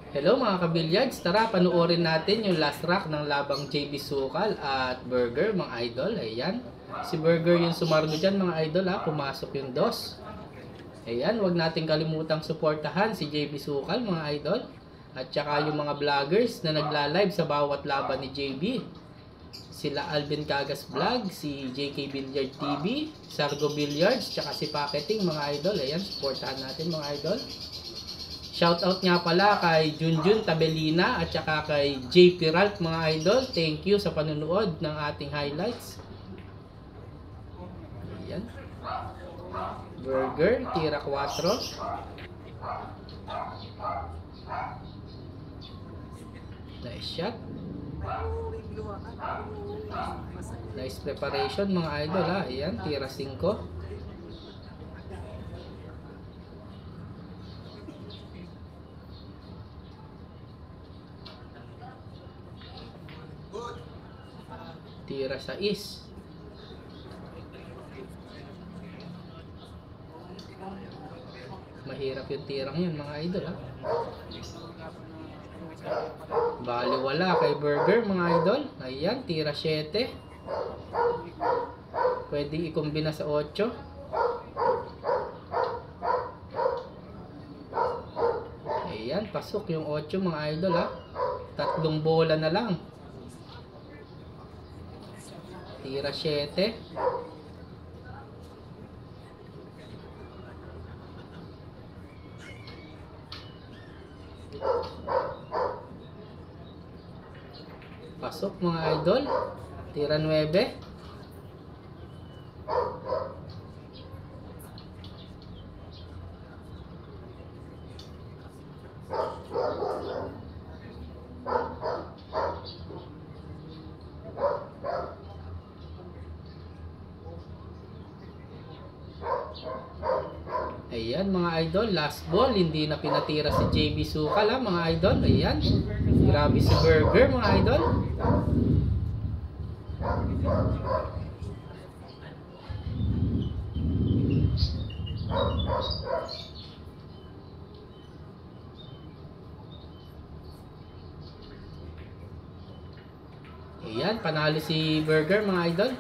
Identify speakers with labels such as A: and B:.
A: Hello mga kabilyards, tara panuorin natin yung last rock ng labang JB Sukal at Burger mga idol. Ayan, si Burger yung sumargo dyan mga idol ha, pumasok yung dos. Ayan, wag natin kalimutang suportahan si JB Sukal mga idol. At saka yung mga vloggers na nagla-live sa bawat laban ni JB. Sila Alvin Cagas Vlog, si JK Billiard TV, Sargo Billiards, tsaka si Packeting mga idol. Ayan, suportahan natin mga idol. Shoutout nga pala kay Junjun Tabelina at saka kay JP Ralph mga idol. Thank you sa panunood ng ating highlights. Ayan. Burger, tira 4. Nice shot. Nice preparation mga idol ha. Ayan, tira 5. Tira 6. Mahirap yung tirang yun mga idol ha. Bali wala kay Burger mga idol. Ayan, tira 7. Pwedeng ikumbina sa 8. Ayan, pasok yung 8 mga idol ha. 3 bola na lang. Tira 7. Pasok mga idol. Tira 9. Ayan mga idol, last ball, hindi na pinatira si JB Sukal ha mga idol. Ayan, grabe si Burger mga idol. Ayan, panalo si Burger mga idol.